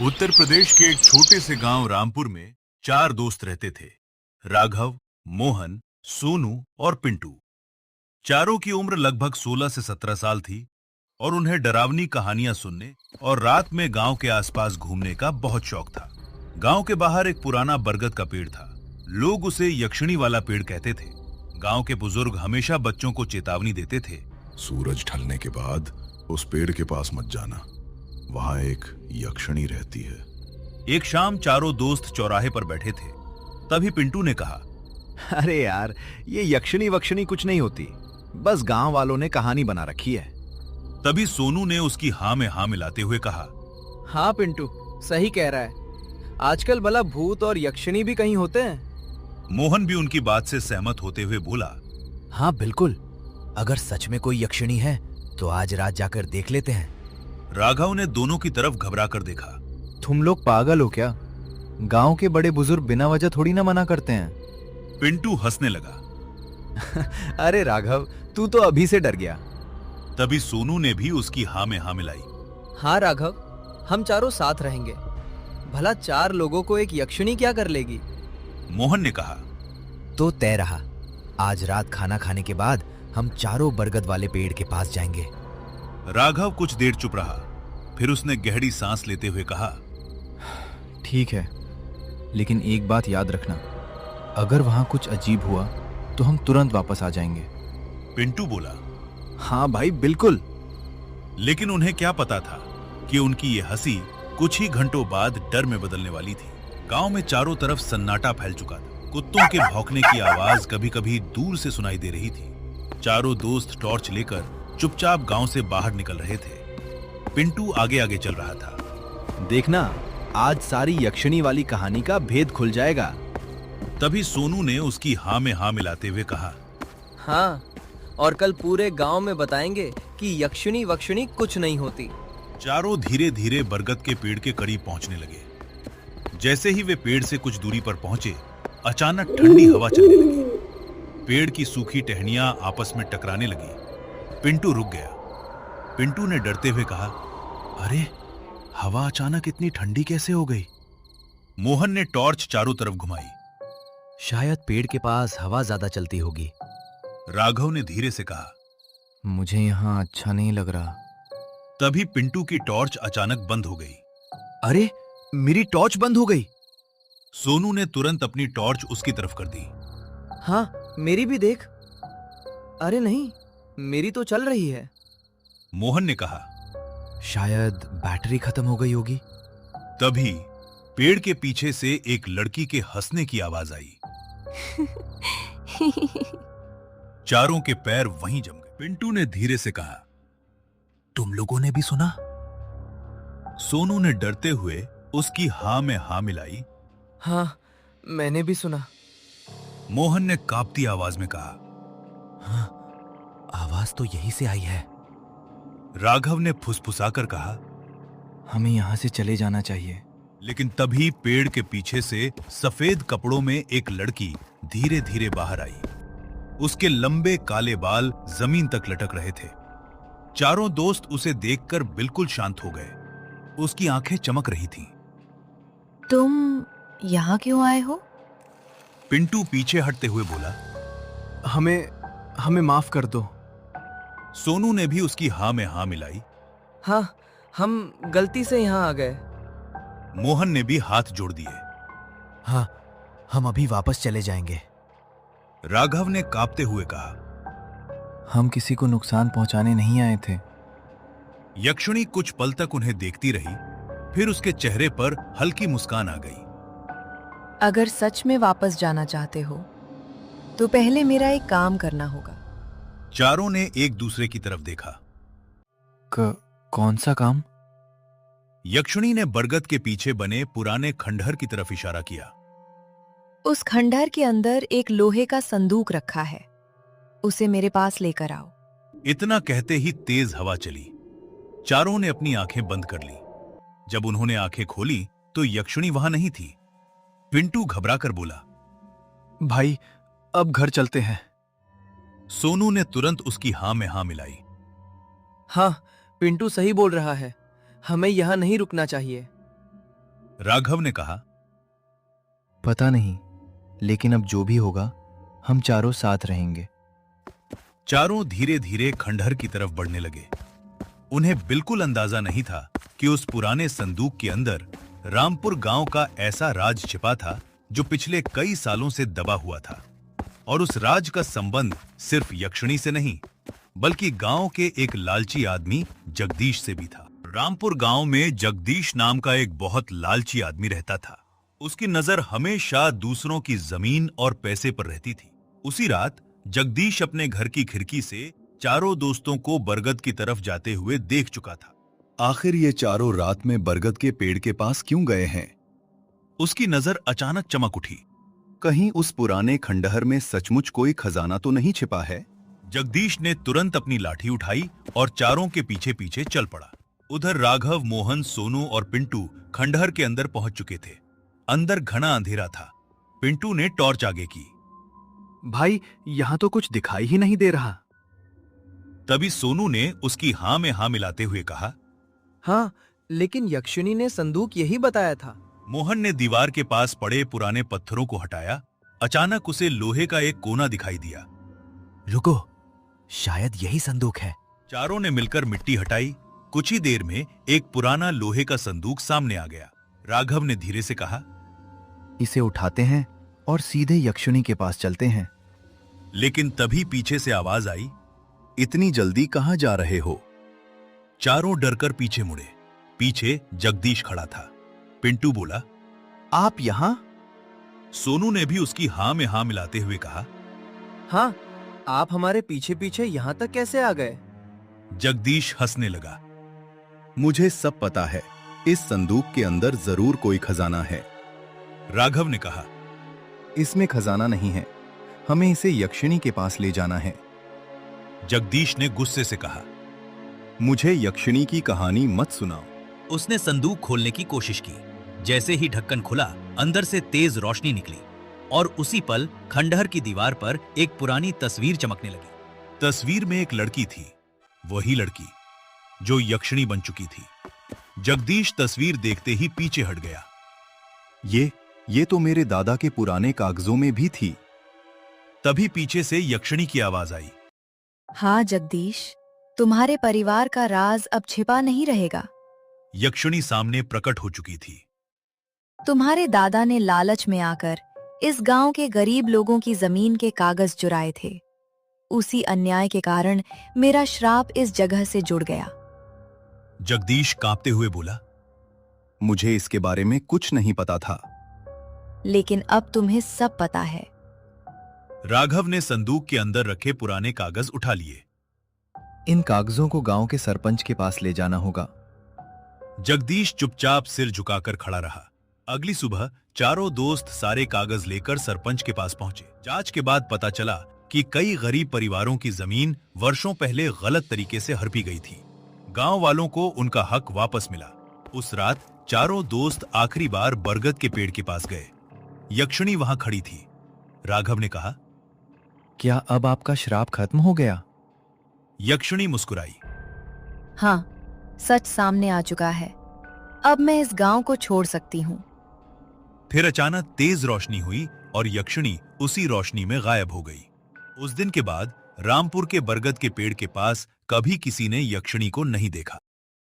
उत्तर प्रदेश के एक छोटे से गांव रामपुर में चार दोस्त रहते थे। राघव, मोहन, सोनू और पिंटू। चारों की उम्र लगभग 16 से 17 साल थी और उन्हें डरावनी कहानियां सुनने और रात में गांव के आसपास घूमने का बहुत शौक था। गांव के बाहर एक पुराना बरगद का पेड़ था। लोग उसे यक्षिणी वाला पेड़ कहते थे। गांव के बुजुर्ग हमेशा बच्चों को चेतावनी देते थे, सूरज ढलने के बाद उस पेड़ के पास मत जाना, वहां एक यक्षिणी रहती है। एक शाम चारों दोस्त चौराहे पर बैठे थे। तभी पिंटू ने कहा, अरे यार, ये यक्षिणी वक्षिणी कुछ नहीं होती, बस गांव वालों ने कहानी बना रखी है। तभी सोनू ने उसकी हाँ में हाँ मिलाते हुए कहा, हाँ पिंटू, सही कह रहा है। आजकल भला भूत और यक्षिणी भी कहीं होते हैं। मोहन भी उनकी बात से सहमत होते हुए बोला, हाँ बिल्कुल, अगर सच में कोई यक्षिणी है तो आज रात जाकर देख लेते हैं। राघव ने दोनों की तरफ घबरा कर देखा। तुम लोग पागल हो क्या? गांव के बड़े बुजुर्ग बिना वजह थोड़ी ना मना करते हैं। पिंटू हंसने लगा। अरे राघव, तू तो अभी से डर गया। तभी सोनू ने भी उसकी हाँ में हाँ मिलाई। हाँ राघव, हम चारों साथ रहेंगे। भला चार लोगों को एक यक्षिणी क्या कर लेगी? मोहन ने कहा, तो तय रहा, आज रात खाना खाने के बाद हम चारों बरगद वाले पेड़ के पास जाएंगे। राघव कुछ देर चुप रहा, फिर उसने गहरी सांस लेते हुए कहा, ठीक है, लेकिन एक बात याद रखना, अगर वहां कुछ अजीब हुआ तो हम तुरंत वापस आ जाएंगे। पिंटू बोला। हाँ भाई, बिल्कुल। लेकिन उन्हें क्या पता था कि उनकी ये हंसी कुछ ही घंटों बाद डर में बदलने वाली थी। गांव में चारों तरफ सन्नाटा फैल चुका था। कुत्तों के भौंकने की आवाज कभी कभी दूर से सुनाई दे रही थी। चारों दोस्त टॉर्च लेकर चुपचाप गांव से बाहर निकल रहे थे। पिंटू आगे आगे चल रहा था। देखना, आज सारी यक्षिणी वाली कहानी का भेद खुल जाएगा। तभी सोनू ने उसकी हाँ में हाँ मिलाते हुए कहा, हाँ, और कल पूरे गांव में बताएंगे कि यक्षिणी वक्षिणी कुछ नहीं होती। चारों धीरे धीरे बरगद के पेड़ के करीब पहुंचने लगे। जैसे ही वे पेड़ से कुछ दूरी पर पहुंचे, अचानक ठंडी हवा चलने लगी। पेड़ की सूखी टहनियां आपस में टकराने लगी। पिंटू रुक गया। पिंटू ने डरते हुए कहा, अरे, हवा अचानक इतनी ठंडी कैसे हो गई? मोहन ने टॉर्च चारों तरफ घुमाई। शायद पेड़ के पास हवा ज्यादा चलती होगी। राघव ने धीरे से कहा, मुझे यहाँ अच्छा नहीं लग रहा। तभी पिंटू की टॉर्च अचानक बंद हो गई। अरे, मेरी टॉर्च बंद हो गई। सोनू ने तुरंत अपनी टॉर्च उसकी तरफ कर दी। हाँ, मेरी भी देख। अरे नहीं, मेरी तो चल रही है। मोहन ने कहा। शायद बैटरी खत्म हो गई होगी। तभी पेड़ के पीछे से एक लड़की के हंसने की आवाज आई। चारों के पैर वहीं जम गए। पिंटू ने धीरे से कहा, तुम लोगों ने भी सुना? सोनू ने डरते हुए उसकी हाँ में हाँ मिलाई। हाँ, मैंने भी सुना। मोहन ने कांपती आवाज में कहा, हाँ, आवाज तो यहीं से आई है। राघव ने फुसफुसाकर कहा, हमें यहाँ से चले जाना चाहिए। लेकिन तभी पेड़ के पीछे से सफेद कपड़ों में एक लड़की धीरे धीरे बाहर आई। उसके लंबे काले बाल जमीन तक लटक रहे थे। चारों दोस्त उसे देखकर बिल्कुल शांत हो गए। उसकी आंखें चमक रही थीं। तुम यहाँ क्यों आए हो? पिंटू पीछे हटते हुए बोला। हमें माफ कर दो। सोनू ने भी उसकी हाँ में हाँ मिलाई। हाँ, हम गलती से यहाँ आ गए। मोहन ने भी हाथ जोड़ दिए। हाँ, हम अभी वापस चले जाएंगे। राघव ने कांपते हुए कहा, हम किसी को नुकसान पहुंचाने नहीं आए थे। यक्षिणी कुछ पल तक उन्हें देखती रही, फिर उसके चेहरे पर हल्की मुस्कान आ गई। अगर सच में वापस जाना चाहते हो तो पहले मेरा एक काम करना होगा। चारों ने एक दूसरे की तरफ देखा। कौन सा काम? यक्षिणी ने बरगद के पीछे बने पुराने खंडहर की तरफ इशारा किया। उस खंडहर के अंदर एक लोहे का संदूक रखा है, उसे मेरे पास लेकर आओ। इतना कहते ही तेज हवा चली। चारों ने अपनी आंखें बंद कर ली। जब उन्होंने आंखें खोली तो यक्षिणी वहां नहीं थी। पिंटू घबराकर बोला, भाई, अब घर चलते हैं। सोनू ने तुरंत उसकी हाँ में हाँ मिलाई। हाँ, पिंटू सही बोल रहा है, हमें यहाँ नहीं रुकना चाहिए। राघव ने कहा, पता नहीं, लेकिन अब जो भी होगा हम चारों साथ रहेंगे। चारों धीरे धीरे खंडहर की तरफ बढ़ने लगे। उन्हें बिल्कुल अंदाजा नहीं था कि उस पुराने संदूक के अंदर रामपुर गांव का ऐसा राज छिपा था जो पिछले कई सालों से दबा हुआ था। और उस राज का संबंध सिर्फ यक्षिणी से नहीं, बल्कि गांव के एक लालची आदमी जगदीश से भी था। रामपुर गांव में जगदीश नाम का एक बहुत लालची आदमी रहता था। उसकी नजर हमेशा दूसरों की जमीन और पैसे पर रहती थी। उसी रात जगदीश अपने घर की खिड़की से चारों दोस्तों को बरगद की तरफ जाते हुए देख चुका था। आखिर ये चारों रात में बरगद के पेड़ के पास क्यों गए हैं? उसकी नजर अचानक चमक उठी। कहीं उस पुराने खंडहर में सचमुच कोई खजाना तो नहीं छिपा है? जगदीश ने तुरंत अपनी लाठी उठाई और चारों के पीछे पीछे चल पड़ा। उधर राघव, मोहन, सोनू और पिंटू खंडहर के अंदर पहुंच चुके थे। अंदर घना अंधेरा था। पिंटू ने टॉर्च आगे की। भाई, यहां तो कुछ दिखाई ही नहीं दे रहा। तभी सोनू ने उसकी हां में हां मिलाते हुए कहा, हाँ, लेकिन यक्षिणी ने संदूक यही बताया था। मोहन ने दीवार के पास पड़े पुराने पत्थरों को हटाया। अचानक उसे लोहे का एक कोना दिखाई दिया। रुको, शायद यही संदूक है। चारों ने मिलकर मिट्टी हटाई। कुछ ही देर में एक पुराना लोहे का संदूक सामने आ गया। राघव ने धीरे से कहा, इसे उठाते हैं और सीधे यक्षिणी के पास चलते हैं। लेकिन तभी पीछे से आवाज आई, इतनी जल्दी कहां जा रहे हो? चारों डरकर पीछे मुड़े। पीछे जगदीश खड़ा था। पिंटू बोला, आप यहां? सोनू ने भी उसकी हां में हां मिलाते हुए कहा। हाँ, आप हमारे पीछे पीछे यहाँ तक कैसे आ गए? जगदीश हंसने लगा। मुझे सब पता है, इस संदूक के अंदर जरूर कोई खजाना है। राघव ने कहा, इसमें खजाना नहीं है, हमें इसे यक्षिणी के पास ले जाना है। जगदीश ने गुस्से से कहा, मुझे यक्षिणी की कहानी मत सुनाओ। उसने संदूक खोलने की कोशिश की। जैसे ही ढक्कन खुला, अंदर से तेज रोशनी निकली और उसी पल खंडहर की दीवार पर एक पुरानी तस्वीर चमकने लगी। तस्वीर में एक लड़की थी, वही लड़की जो यक्षिणी बन चुकी थी। जगदीश तस्वीर देखते ही पीछे हट गया। ये तो मेरे दादा के पुराने कागजों में भी थी। तभी पीछे से यक्षिणी की आवाज आई। हाँ जगदीश, तुम्हारे परिवार का राज अब छिपा नहीं रहेगा। यक्षिणी सामने प्रकट हो चुकी थी। तुम्हारे दादा ने लालच में आकर इस गांव के गरीब लोगों की जमीन के कागज चुराए थे। उसी अन्याय के कारण मेरा श्राप इस जगह से जुड़ गया। जगदीश कांपते हुए बोला, मुझे इसके बारे में कुछ नहीं पता था। लेकिन अब तुम्हें सब पता है। राघव ने संदूक के अंदर रखे पुराने कागज उठा लिए। इन कागजों को गांव के सरपंच के पास ले जाना होगा। जगदीश चुपचाप सिर झुकाकर खड़ा रहा। अगली सुबह चारों दोस्त सारे कागज लेकर सरपंच के पास पहुंचे। जांच के बाद पता चला कि कई गरीब परिवारों की जमीन वर्षों पहले गलत तरीके से हड़पी गई थी। गांव वालों को उनका हक वापस मिला। उस रात चारों दोस्त आखिरी बार बरगद के पेड़ के पास गए। यक्षिणी वहां खड़ी थी। राघव ने कहा, क्या अब आपका श्राप खत्म हो गया? यक्षिणी मुस्कुराई। हाँ, सच सामने आ चुका है। अब मैं इस गांव को छोड़ सकती हूँ। फिर अचानक तेज रोशनी हुई और यक्षिणी उसी रोशनी में गायब हो गई। उस दिन के बाद रामपुर के बरगद के पेड़ के पास कभी किसी ने यक्षिणी को नहीं देखा।